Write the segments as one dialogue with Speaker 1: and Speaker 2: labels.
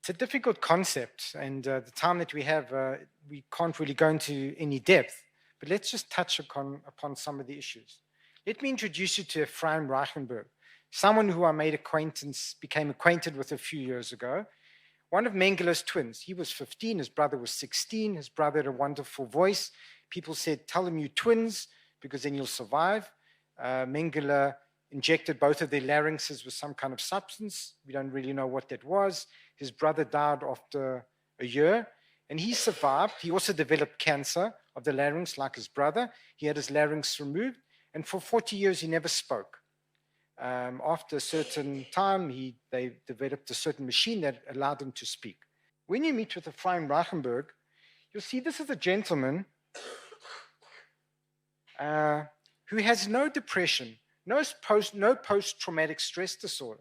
Speaker 1: It's a difficult concept, and the time that we have, we can't really go into any depth, but let's just touch upon some of the issues. Let me introduce you to Ephraim Reichenberg, someone who I became acquainted with a few years ago. One of Mengeler's twins. He was 15, his brother was 16. His brother had a wonderful voice. People said, tell him you're twins, because then you'll survive. Mengele injected both of their larynxes with some kind of substance. We don't really know what that was. His brother died after a year, and he survived. He also developed cancer of the larynx like his brother. He had his larynx removed, and for 40 years he never spoke. After a certain time, they developed a certain machine that allowed him to speak. When you meet with Ephraim Reichenberg, you'll see this is a gentleman who has no depression, no post-traumatic stress disorder.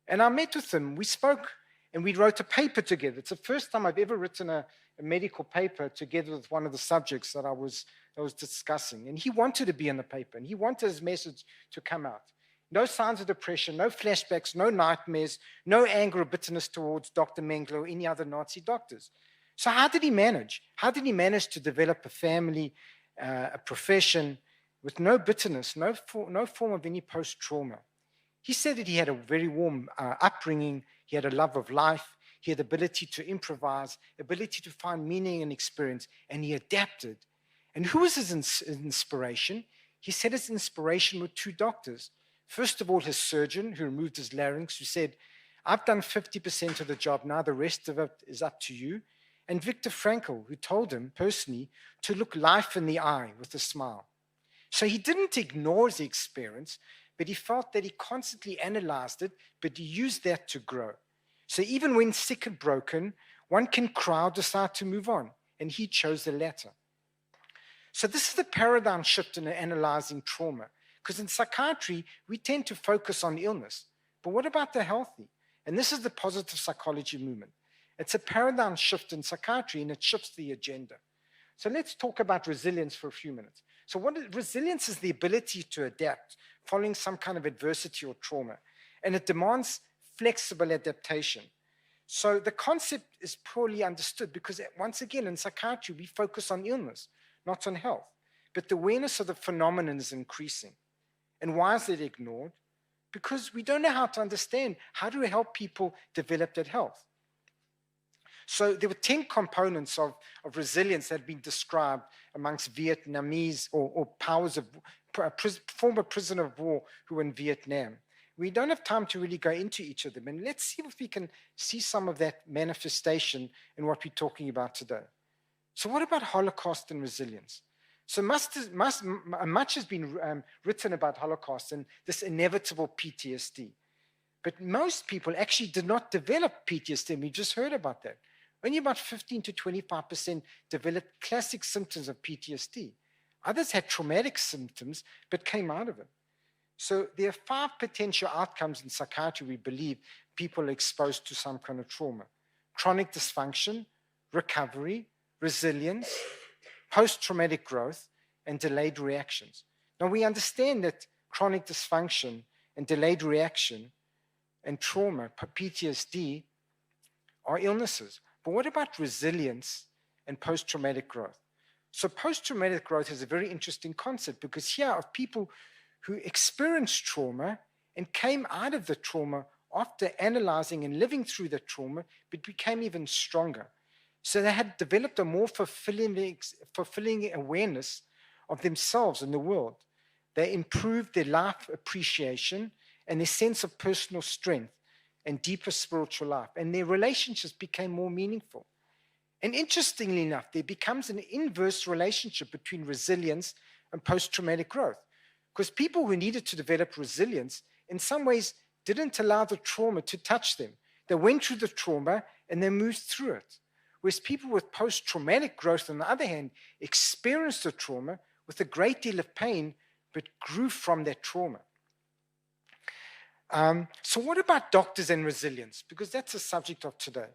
Speaker 1: And I met with him, we spoke, and we wrote a paper together. It's the first time I've ever written a medical paper together with one of the subjects that I was discussing. And he wanted to be in the paper, and he wanted his message to come out. No signs of depression, no flashbacks, no nightmares, no anger or bitterness towards Dr. Mengele or any other Nazi doctors. So how did he manage? How did he manage to develop a family, a profession, with no bitterness, no form of any post-trauma? He said that he had a very warm upbringing. He had a love of life. He had the ability to improvise, ability to find meaning and experience, and he adapted. And who was his inspiration? He said his inspiration were two doctors. First of all, his surgeon who removed his larynx, who said, I've done 50% of the job, now the rest of it is up to you. And Viktor Frankl, who told him personally to look life in the eye with a smile. So he didn't ignore the experience, but he felt that he constantly analyzed it, but he used that to grow. So even when sick and broken, one can cry or decide to move on, and he chose the latter. So this is the paradigm shift in analyzing trauma. Because in psychiatry, we tend to focus on illness. But what about the healthy? And this is the positive psychology movement. It's a paradigm shift in psychiatry, and it shifts the agenda. So let's talk about resilience for a few minutes. So resilience is the ability to adapt following some kind of adversity or trauma. And it demands flexible adaptation. So the concept is poorly understood because, once again, in psychiatry, we focus on illness, not on health. But the awareness of the phenomenon is increasing. And why is it ignored? Because we don't know how to understand how to help people develop that health. So there were 10 components of resilience that had been described amongst Vietnamese or former prisoner of war who were in Vietnam. We don't have time to really go into each of them. And let's see if we can see some of that manifestation in what we're talking about today. So what about Holocaust and resilience? So much has been written about Holocaust and this inevitable PTSD. But most people actually did not develop PTSD, and we just heard about that. Only about 15 to 25% developed classic symptoms of PTSD. Others had traumatic symptoms, but came out of it. So there are 5 potential outcomes in psychiatry we believe people are exposed to some kind of trauma: chronic dysfunction, recovery, resilience, post-traumatic growth, and delayed reactions. Now, we understand that chronic dysfunction and delayed reaction and trauma, PTSD, are illnesses. But what about resilience and post-traumatic growth? So post-traumatic growth is a very interesting concept, because here are people who experienced trauma and came out of the trauma after analyzing and living through the trauma, but became even stronger. So they had developed a more fulfilling awareness of themselves in the world. They improved their life appreciation and their sense of personal strength and deeper spiritual life. And their relationships became more meaningful. And interestingly enough, there becomes an inverse relationship between resilience and post-traumatic growth. Because people who needed to develop resilience, in some ways, didn't allow the trauma to touch them. They went through the trauma and they moved through it. Whereas people with post-traumatic growth, on the other hand, experienced the trauma with a great deal of pain, but grew from that trauma. So what about doctors and resilience? Because that's the subject of today.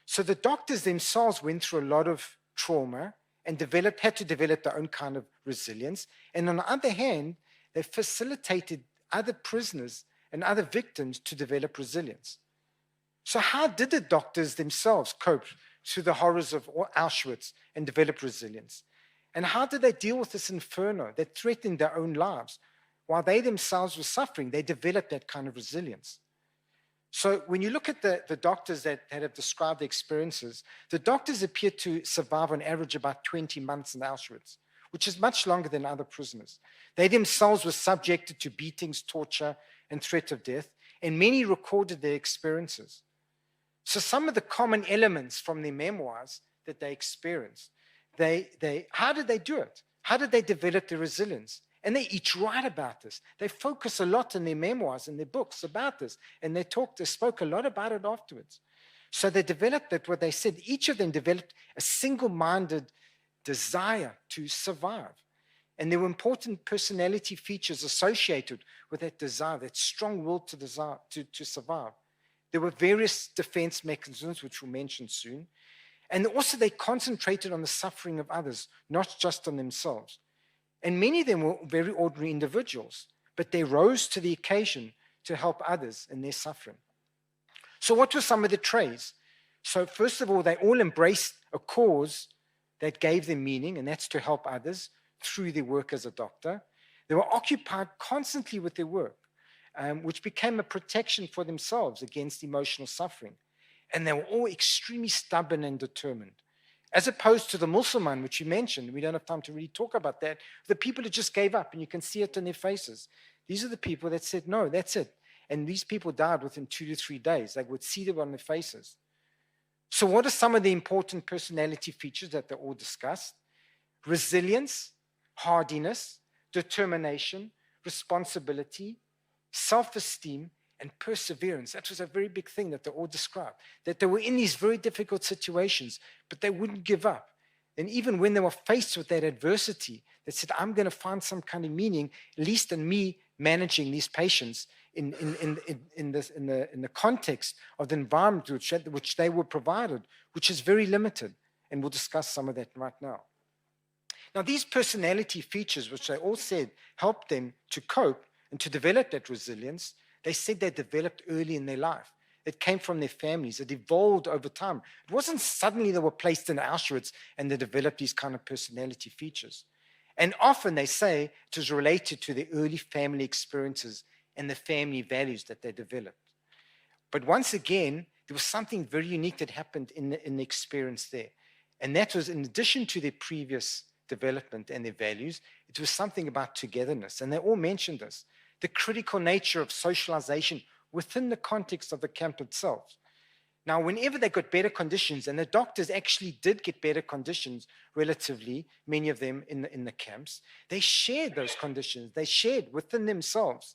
Speaker 1: So the doctors themselves went through a lot of trauma and had to develop their own kind of resilience. And on the other hand, they facilitated other prisoners and other victims to develop resilience. So how did the doctors themselves cope through the horrors of Auschwitz and develop resilience? And how did they deal with this inferno that threatened their own lives? While they themselves were suffering, they developed that kind of resilience. So when you look at the doctors that have described the experiences, the doctors appear to survive on average about 20 months in Auschwitz, which is much longer than other prisoners. They themselves were subjected to beatings, torture, and threat of death, and many recorded their experiences. So some of the common elements from their memoirs that they experienced, how did they do it? How did they develop their resilience? And they each write about this. They focus a lot in their memoirs and their books about this. And they spoke a lot about it afterwards. So they developed that, what they said, each of them developed a single-minded desire to survive. And there were important personality features associated with that desire, that strong will to survive. There were various defense mechanisms, which we'll mention soon. And also they concentrated on the suffering of others, not just on themselves. And many of them were very ordinary individuals, but they rose to the occasion to help others in their suffering. So what were some of the traits? So first of all, they all embraced a cause that gave them meaning, and that's to help others through their work as a doctor. They were occupied constantly with their work, which became a protection for themselves against emotional suffering. And they were all extremely stubborn and determined. As opposed to the Musliman, which you mentioned, we don't have time to really talk about that, the people who just gave up, and you can see it in their faces. These are the people that said, no, that's it. And these people died within 2 to 3 days. They would see them on their faces. So what are some of the important personality features that they all discussed? Resilience, hardiness, determination, responsibility, self-esteem, and perseverance. That was a very big thing that they all described, that they were in these very difficult situations, but they wouldn't give up. And even when they were faced with that adversity, they said, I'm going to find some kind of meaning, at least in me managing these patients in the context of the environment which they were provided, which is very limited. And we'll discuss some of that right now. Now, these personality features, which they all said helped them to cope and to develop that resilience, they said they developed early in their life. It came from their families. It evolved over time. It wasn't suddenly they were placed in Auschwitz and they developed these kind of personality features. And often they say it was related to their early family experiences and the family values that they developed. But once again, there was something very unique that happened in the experience there. And that was, in addition to their previous development and their values, it was something about togetherness. And they all mentioned this. The critical nature of socialization within the context of the camp itself. Now, whenever they got better conditions, and the doctors actually did get better conditions relatively, many of them in the camps, they shared those conditions. They shared within themselves.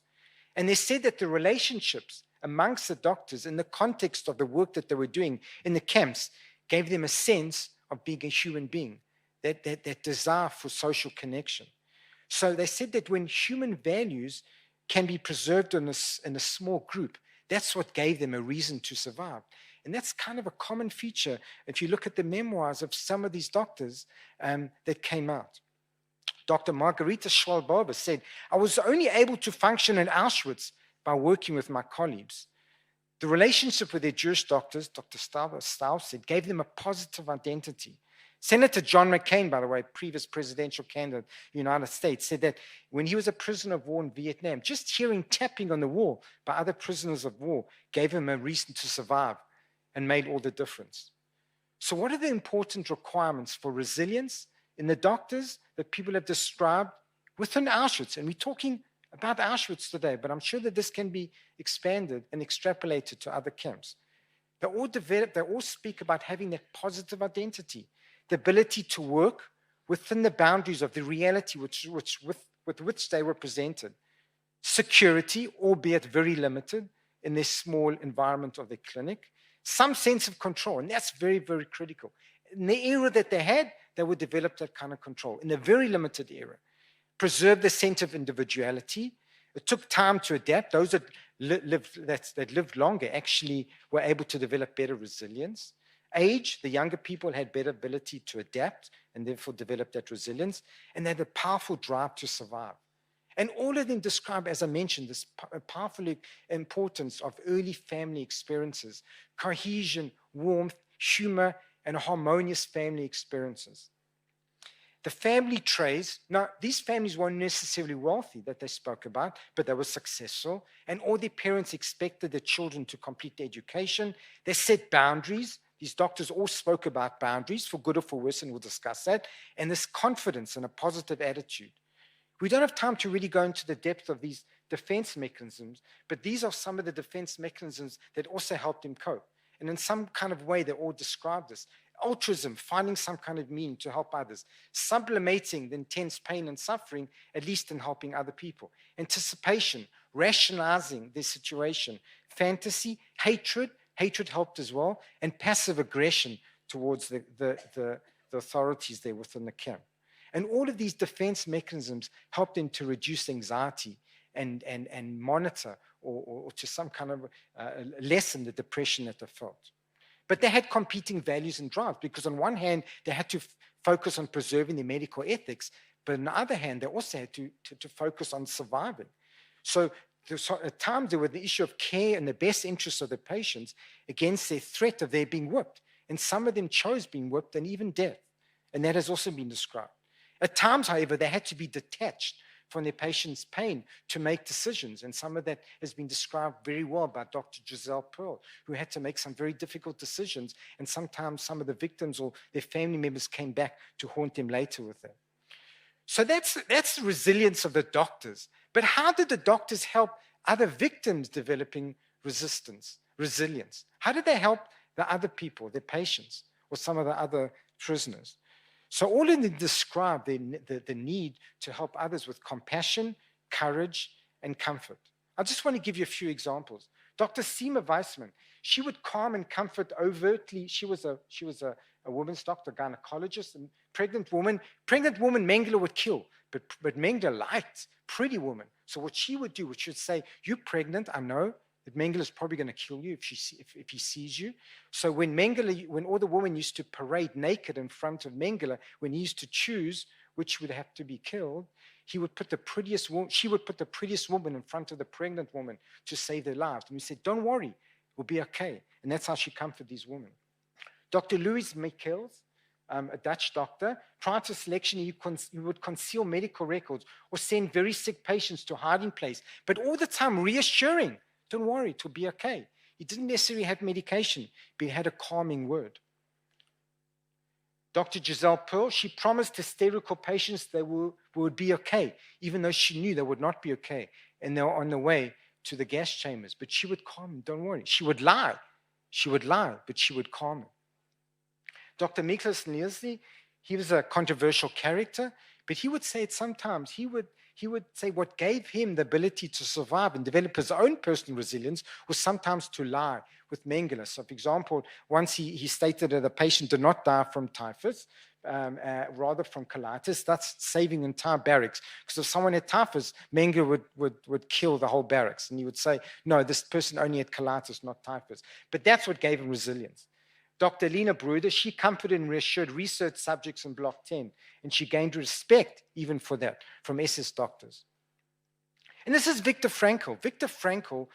Speaker 1: And they said that the relationships amongst the doctors in the context of the work that they were doing in the camps gave them a sense of being a human being, that desire for social connection. So they said that when human values can be preserved in a small group, that's what gave them a reason to survive. And that's kind of a common feature if you look at the memoirs of some of these doctors that came out. Dr. Margarita Schwalbova said, I was only able to function in Auschwitz by working with my colleagues. The relationship with their Jewish doctors, Dr. Strous said, gave them a positive identity. Senator John McCain, by the way, previous presidential candidate in the United States, said that when he was a prisoner of war in Vietnam, just hearing tapping on the wall by other prisoners of war gave him a reason to survive and made all the difference. So what are the important requirements for resilience in the doctors that people have described within Auschwitz? And we're talking about Auschwitz today, but I'm sure that this can be expanded and extrapolated to other camps. They all speak about having that positive identity, the ability to work within the boundaries of the reality with which they were presented. Security, albeit very limited in this small environment of the clinic. Some sense of control, and that's very, very critical. In the era that they had, they would develop that kind of control. In a very limited era. Preserve the sense of individuality. It took time to adapt. Those that lived longer actually were able to develop better resilience. Age, the younger people had better ability to adapt and therefore develop that resilience, and they had a powerful drive to survive. And all of them describe, as I mentioned, this powerful importance of early family experiences, cohesion, warmth, humor, and harmonious family experiences. The family traits, now these families weren't necessarily wealthy that they spoke about, but they were successful, and all their parents expected their children to complete their education. They set boundaries. These doctors all spoke about boundaries, for good or for worse, and we'll discuss that, and this confidence and a positive attitude. We don't have time to really go into the depth of these defense mechanisms, but these are some of the defense mechanisms that also helped him cope. And in some kind of way, they all describe this. Altruism, finding some kind of meaning to help others. Sublimating the intense pain and suffering, at least in helping other people. Anticipation, rationalizing their situation. Fantasy, hatred helped as well. And passive aggression towards the authorities there within the camp. And all of these defense mechanisms helped them to reduce anxiety and monitor or to some kind of lessen the depression that they felt. But they had competing values and drives, because on one hand, they had to focus on preserving their medical ethics, but on the other hand, they also had to focus on surviving. So at times there was the issue of care and the best interests of the patients against their threat of their being whipped. And some of them chose being whipped and even death. And that has also been described. At times, however, they had to be detached from their patient's pain to make decisions. And some of that has been described very well by Dr. Giselle Pearl, who had to make some very difficult decisions. And sometimes some of the victims or their family members came back to haunt them later with that. So that's the resilience of the doctors. But how did the doctors help other victims developing resilience? How did they help the other people, their patients, or some of the other prisoners? So all of them describe the need to help others with compassion, courage, and comfort. I just want to give you a few examples. Dr. Seema Weissman, she would calm and comfort overtly. She was a woman's doctor, gynecologist, and pregnant woman Mengele would kill, but Mengele liked pretty woman. So what she would do, she would say, "You're pregnant, I know that Mengele is probably going to kill you if he sees you." So when all the women used to parade naked in front of Mengele, when he used to choose which would have to be killed, she would put the prettiest woman in front of the pregnant woman to save their lives. And we said, "Don't worry, we'll be okay." And that's how she comforted these women. Dr. Louis Michels, a Dutch doctor, prior to selection, he would conceal medical records or send very sick patients to hiding place, but all the time reassuring, "Don't worry, it will be okay." He didn't necessarily have medication, but he had a calming word. Dr. Giselle Pearl, she promised hysterical patients they would be okay, even though she knew they would not be okay, and they were on the way to the gas chambers. But she would calm them, "Don't worry." She would lie, but she would calm them. Dr. Miklas Nielsen, he was a controversial character, but he would say it sometimes. He would say what gave him the ability to survive and develop his own personal resilience was sometimes to lie with Mengele. So, for example, once he stated that the patient did not die from typhus, rather from colitis. That's saving entire barracks. Because if someone had typhus, Mengele would kill the whole barracks. And he would say, "No, this person only had colitis, not typhus." But that's what gave him resilience. Dr. Lena Bruder, she comforted and reassured research subjects in Block 10, and she gained respect even for that from SS doctors. And this is Viktor Frankl. Viktor Frankl,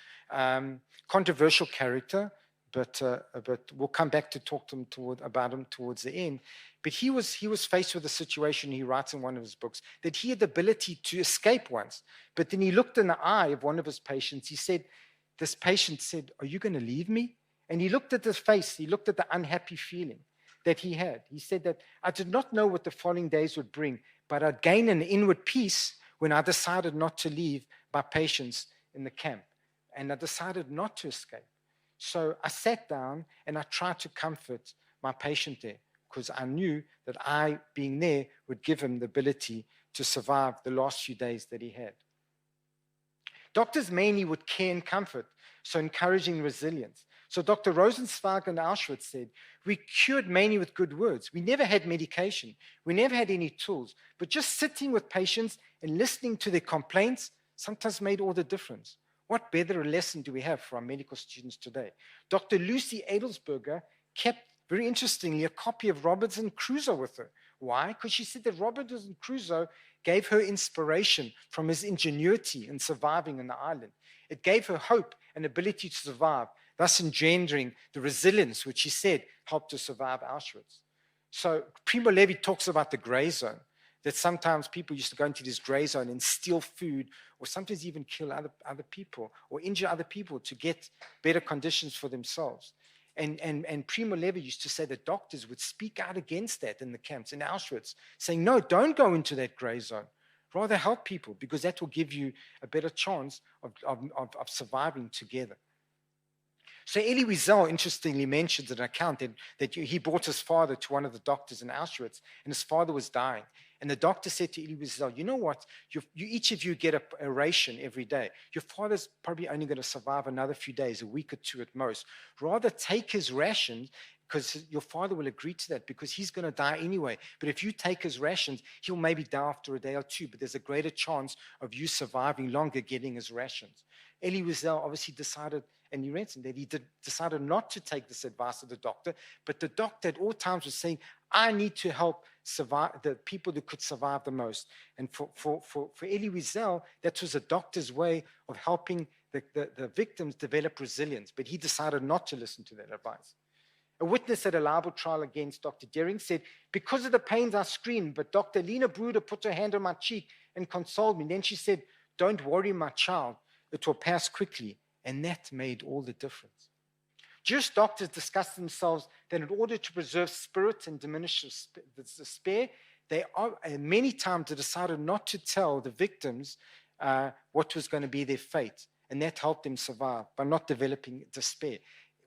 Speaker 1: controversial character, but we'll come back to talk to him about him towards the end. But he was faced with a situation, he writes in one of his books, that he had the ability to escape once. But then he looked in the eye of one of his patients. This patient said, "Are you going to leave me?" And he looked at his face, he looked at the unhappy feeling that he had. He said that, "I did not know what the following days would bring, but I'd gain an inward peace when I decided not to leave my patients in the camp. And I decided not to escape. So I sat down and I tried to comfort my patient there because I knew that I, being there, would give him the ability to survive the last few days that he had." Doctors mainly would care and comfort, so encouraging resilience. So Dr. Rosenzweig in Auschwitz said, "We cured mainly with good words. We never had medication. We never had any tools. But just sitting with patients and listening to their complaints sometimes made all the difference." What better a lesson do we have for our medical students today? Dr. Lucy Adelsberger kept, very interestingly, a copy of Robinson Crusoe with her. Why? Because she said that Robinson Crusoe gave her inspiration from his ingenuity in surviving on the island. It gave her hope and ability to survive, thus engendering the resilience which he said helped her survive Auschwitz. So Primo Levi talks about the gray zone, that sometimes people used to go into this gray zone and steal food, or sometimes even kill other people or injure other people to get better conditions for themselves. And Primo Levi used to say that doctors would speak out against that in the camps in Auschwitz, saying, no, don't go into that gray zone. Rather help people, because that will give you a better chance of surviving together. So Elie Wiesel interestingly mentions an account that he brought his father to one of the doctors in Auschwitz, and his father was dying. And the doctor said to Elie Wiesel, you know what, each of you get a ration every day. Your father's probably only going to survive another few days, a week or two at most. Rather take his rations, because your father will agree to that, because he's going to die anyway. But if you take his rations, he'll maybe die after a day or two, but there's a greater chance of you surviving longer getting his rations. Elie Wiesel obviously decided, and he mentioned that he decided not to take this advice of the doctor, but the doctor at all times was saying, I need to help survive the people that could survive the most. And for Elie Wiesel, that was a doctor's way of helping the victims develop resilience, but he decided not to listen to that advice. A witness at a libel trial against Dr. Dering said, because of the pains I screamed, but Dr. Lena Bruder put her hand on my cheek and consoled me. And then she said, don't worry, my child, it will pass quickly. And that made all the difference. Jewish doctors discussed themselves that in order to preserve spirit and diminish the despair, they many times decided not to tell the victims what was going to be their fate. And that helped them survive by not developing despair.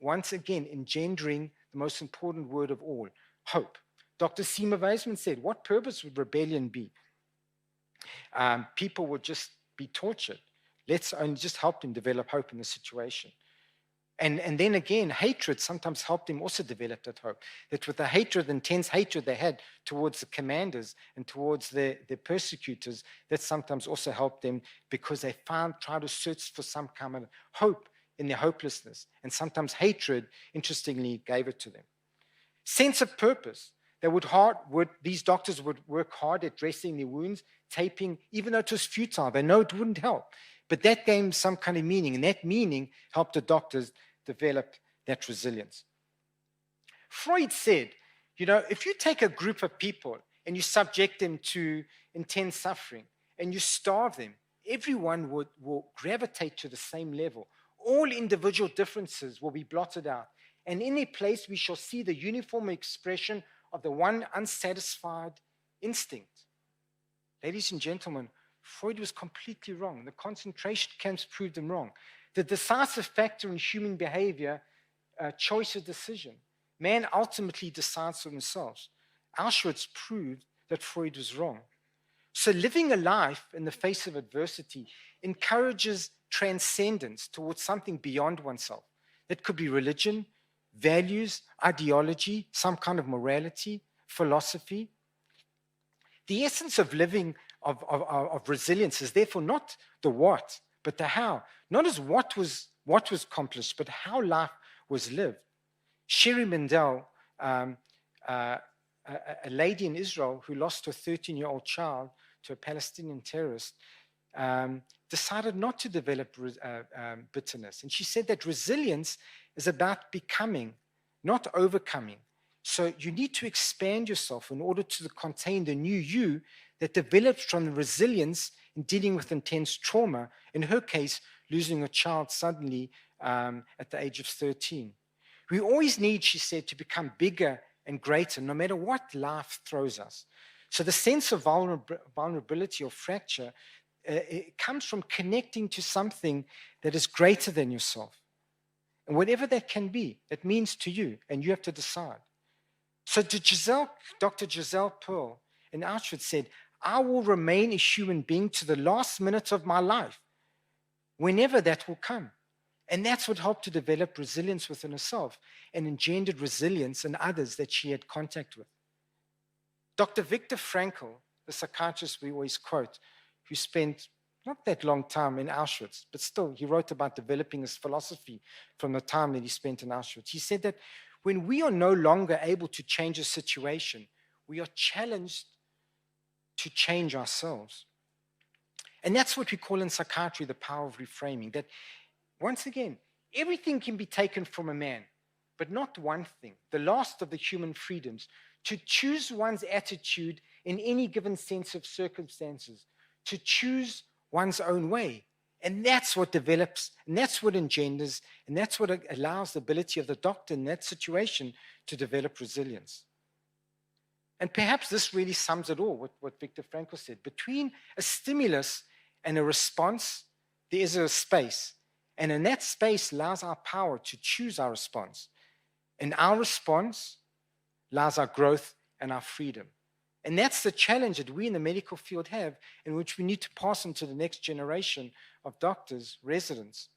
Speaker 1: Once again, engendering the most important word of all, hope. Dr. Seymour Weisman said, what purpose would rebellion be? People would just be tortured. Let's only just help them develop hope in the situation. And then again, hatred sometimes helped them also develop that hope. That with the hatred, intense hatred they had towards the commanders and towards their persecutors, that sometimes also helped them because they tried to search for some kind of hope in their hopelessness. And sometimes hatred, interestingly, gave it to them. Sense of purpose. These doctors would work hard at dressing their wounds, taping, even though it was futile. They know it wouldn't help. But that gave them some kind of meaning, and that meaning helped the doctors develop that resilience. Freud said, if you take a group of people and you subject them to intense suffering and you starve them, everyone will gravitate to the same level. All individual differences will be blotted out. And in their place, we shall see the uniform expression of the one unsatisfied instinct. Ladies and gentlemen, Freud was completely wrong. The concentration camps proved him wrong. The decisive factor in human behavior, choice of decision. Man ultimately decides for themselves. Auschwitz proved that Freud was wrong. So living a life in the face of adversity encourages transcendence towards something beyond oneself. That could be religion, values, ideology, some kind of morality, philosophy. The essence of living of resilience is therefore not the what, but the how. Not as what was accomplished, but how life was lived. Sherry Mandel, a lady in Israel who lost her 13-year-old child to a Palestinian terrorist, decided not to develop bitterness. And she said that resilience is about becoming, not overcoming. So you need to expand yourself in order to contain the new you that develops from the resilience in dealing with intense trauma, in her case, losing a child suddenly at the age of 13. We always need, she said, to become bigger and greater, no matter what life throws us. So the sense of vulnerability or fracture, it comes from connecting to something that is greater than yourself. And whatever that can be, it means to you, and you have to decide. So Dr. Giselle Pearl in Auschwitz said, I will remain a human being to the last minute of my life, whenever that will come. And that's what helped to develop resilience within herself and engendered resilience in others that she had contact with. Dr. Viktor Frankl, the psychiatrist we always quote, who spent not that long time in Auschwitz, but still he wrote about developing his philosophy from the time that he spent in Auschwitz. He said that when we are no longer able to change a situation, we are challenged to change ourselves. And that's what we call in psychiatry the power of reframing. That, once again, everything can be taken from a man, but not one thing, the last of the human freedoms, to choose one's attitude in any given sense of circumstances, to choose one's own way. And that's what develops, and that's what engenders, and that's what allows the ability of the doctor in that situation to develop resilience. And perhaps this really sums it all, what Viktor Frankl said. Between a stimulus and a response, there is a space. And in that space lies our power to choose our response. In our response lies our growth and our freedom. And that's the challenge that we in the medical field have, in which we need to pass on to the next generation of doctors, residents,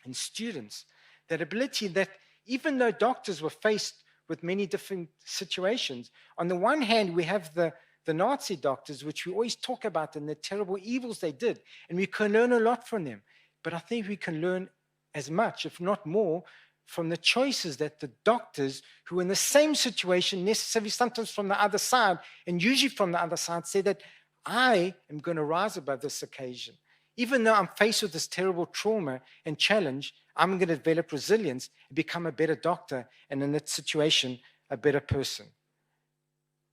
Speaker 1: and students. That ability that even though doctors were faced with many different situations, on the one hand, we have the Nazi doctors, which we always talk about, and the terrible evils they did, and we can learn a lot from them. But I think we can learn as much, if not more, from the choices that the doctors who are in the same situation, necessarily sometimes from the other side, and usually from the other side, say that I am going to rise above this occasion. Even though I'm faced with this terrible trauma and challenge, I'm going to develop resilience and become a better doctor, and in that situation, a better person.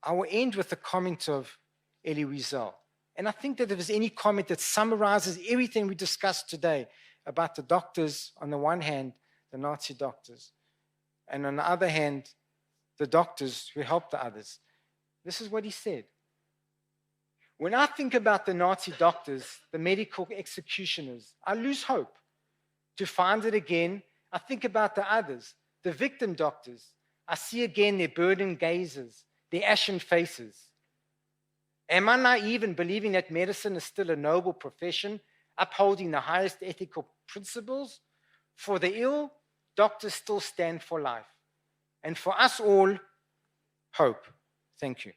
Speaker 1: I will end with a comment of Elie Wiesel. And I think that if there's any comment that summarizes everything we discussed today about the doctors, on the one hand, the Nazi doctors, and on the other hand, the doctors who helped the others, this is what he said. When I think about the Nazi doctors, the medical executioners, I lose hope. To find it again, I think about the others, the victim doctors. I see again their burdened gazes, their ashen faces. Am I naive in believing that medicine is still a noble profession, upholding the highest ethical principles? For the ill, doctors still stand for life. And for us all, hope. Thank you.